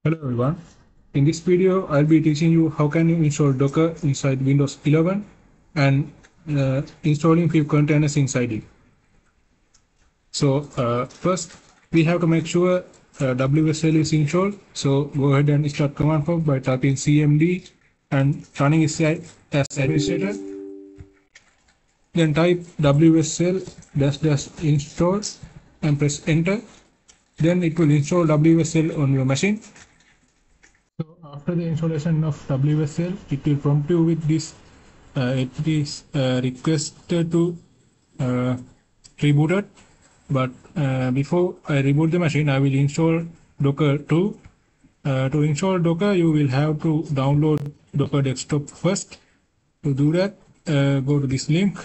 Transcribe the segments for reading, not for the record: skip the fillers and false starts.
Hello everyone. In this video, I'll be teaching you how can you install Docker inside Windows 11 and installing few containers inside it. So first, we have to make sure WSL is installed. So go ahead and start command prompt by typing cmd and running it as administrator. Then type WSL -- install and press enter. Then it will install WSL on your machine. So after the installation of WSL, it will prompt you with this. It is requested to reboot it, but before I reboot the machine, I will install Docker 2. To install Docker, you will have to download Docker Desktop first. To do that, go to this link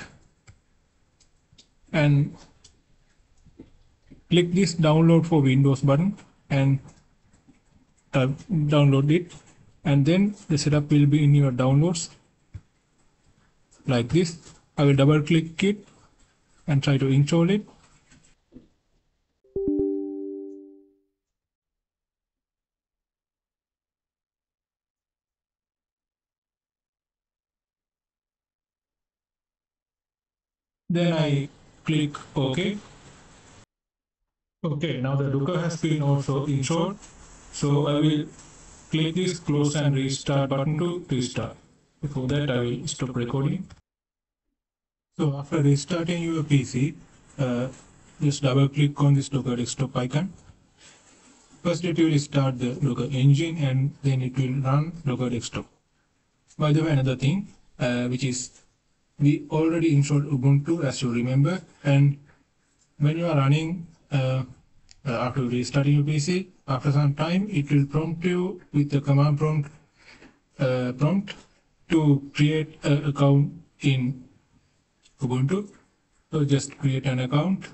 and click this download for Windows button and download it, and then the setup will be in your downloads like this. I will double click it and try to install it. Then I click OK. Okay, now the Docker has been also installed. So I will click this close and restart button to restart. Before that, I will stop recording. So after restarting your PC, just double click on this Docker desktop icon. First it will start the Docker engine and then it will run Docker desktop. By the way, another thing, which is we already installed Ubuntu, as you remember, and when you are running after restarting your PC, after some time it will prompt you with the command prompt to create an account in Ubuntu. So just create an account.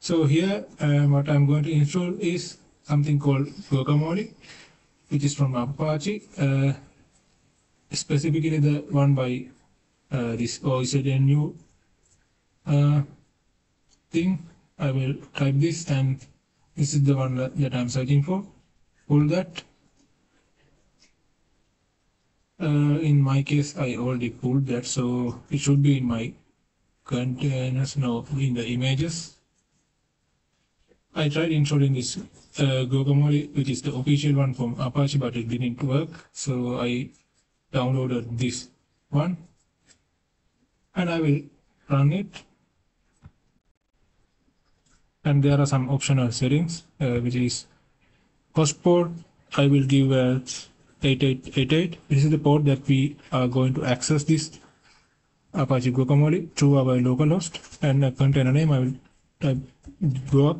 So here what I'm going to install is something called Guacamole, which is from Apache, specifically the one by this OSNU thing. I will type this, and this is the one that I'm searching for. Pull that. In my case, I already pulled that, so it should be in my containers now in the images. I tried installing this Guacamole, which is the official one from Apache, but it didn't work. So I downloaded this one and I will run it. And there are some optional settings, which is host port. I will give 8888. This is the port that we are going to access this Apache Guacamole through our localhost. And a container name, I will type guac.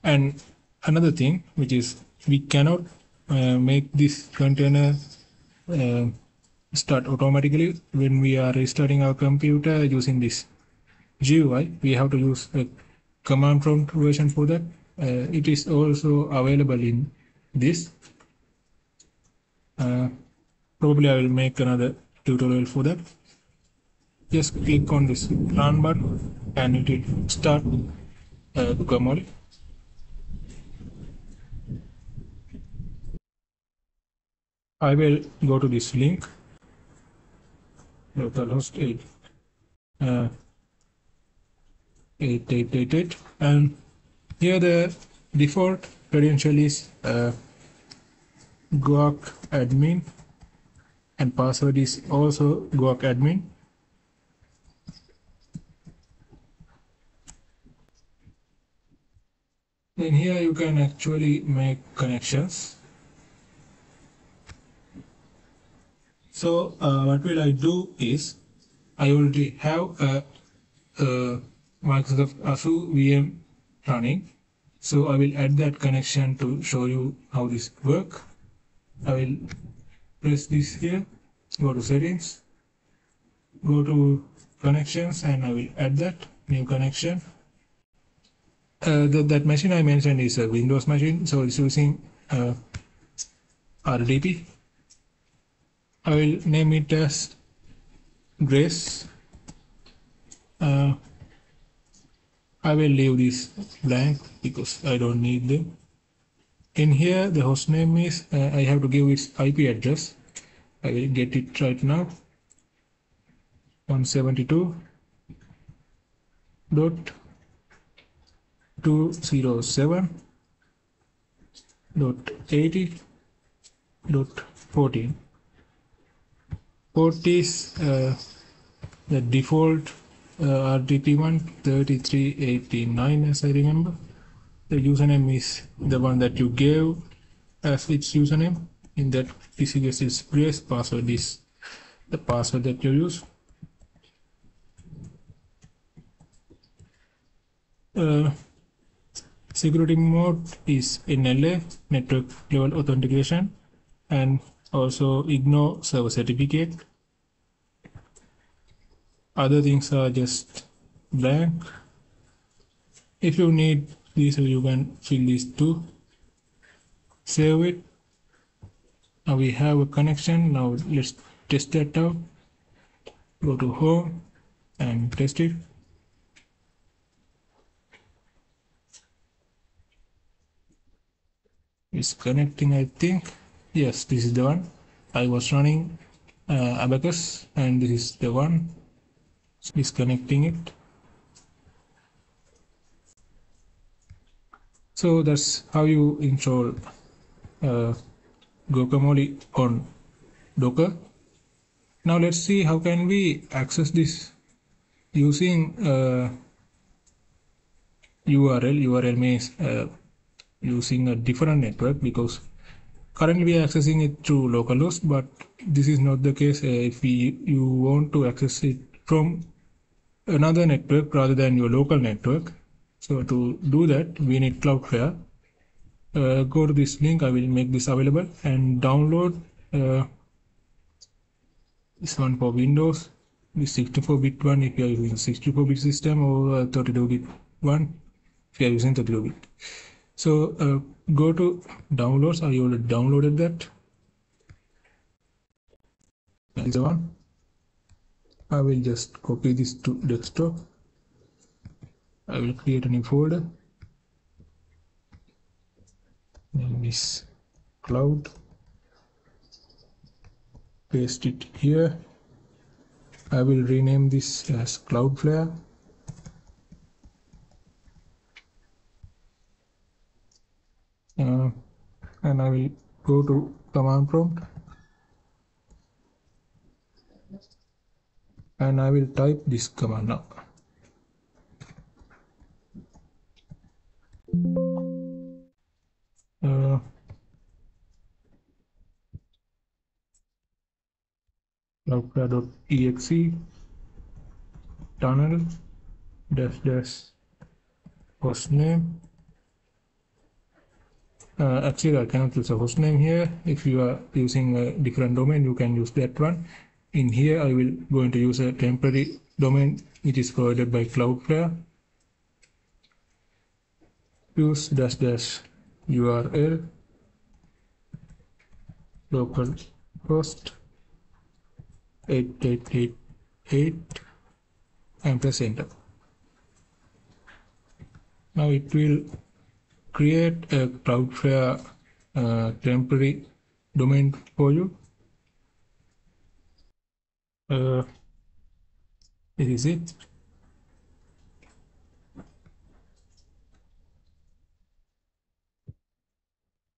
And another thing, which is we cannot make this container start automatically when we are restarting our computer using this GUI. We have to use a command prompt version for that. It is also available in this. Probably I will make another tutorial for that. Just click on this run button and it will start Guacamole. I will go to this link, localhost 8888, and here the default credential is guac admin, and password is also guac admin. Then here you can actually make connections. So what will I do is, I already have a Microsoft Azure VM running. So I will add that connection to show you how this works. I will press this here, go to settings, go to connections, and I will add that new connection. That machine I mentioned is a Windows machine, so it's using RDP. I will name it as Grace. I will leave this blank because I don't need them. In here, the host name is, I have to give its IP address. I will get it right now. 172.207.80.14. Port is the default RTP1 3389, as I remember. The username is the one that you gave as its username. In that PC case, its previous password is the password that you use. Security mode is NLA, network level authentication, and also ignore server certificate. Other things are just blank. If you need these, you can fill these too. Save it. Now we have a connection. Now let's test that out. Go to home and test it. It's connecting, I think. Yes, this is the one. I was running Abacus, and this is the one. It's connecting it. So that's how you install Guacamole on Docker. Now let's see how can we access this using URL. URL means using a different network, because currently we are accessing it through localhost, but this is not the case. If you want to access it from another network rather than your local network, so to do that we need Cloudflare. Go to this link. I will make this available, and download this one for Windows, the 64-bit one if you are using 64-bit system, or 32-bit one if you are using 32-bit. So go to downloads. I already downloaded that. That is the one. I will just copy this to desktop. I will create a new folder. Name is cloud. Paste it here. I will rename this as Cloudflare. And I will go to command prompt, and I will type this command now. Cloudflare.exe tunnel -- hostname. Actually, I cannot use a hostname here. If you are using a different domain, you can use that one. In here, I will going to use a temporary domain which is provided by Cloudflare. Use -- URL localhost 8888 and press enter. Now it will create a Cloudflare temporary domain for you. This is it.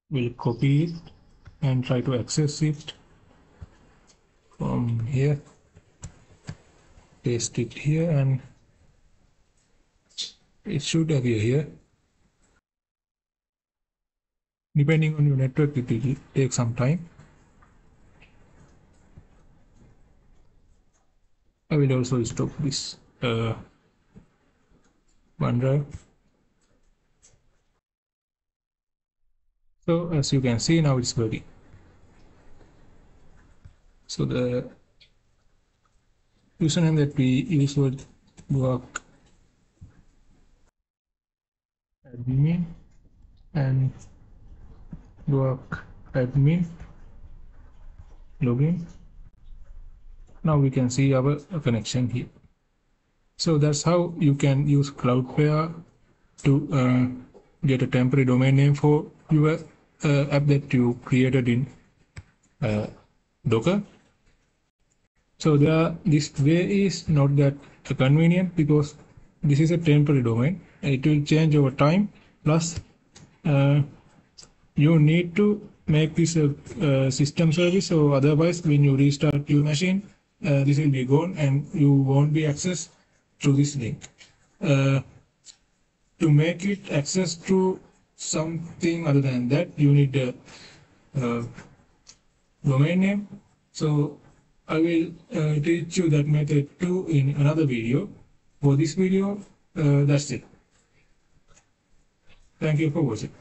We'll copy it and try to access it from here. Paste it here, and it should appear here. Depending on your network, it will take some time. I will also stop this OneDrive. So as you can see, now it's ready. So the username that we use was Guac admin and Guac admin login. Now we can see our connection here. So that's how you can use Cloudflare to get a temporary domain name for your app that you created in Docker. So this way is not that convenient because this is a temporary domain. It will change over time. Plus, you need to make this a system service. So otherwise, when you restart your machine, this will be gone and you won't be accessed through this link. To make it access to something other than that, you need a domain name. So I will teach you that method too in another video. For this video, that's it. Thank you for watching.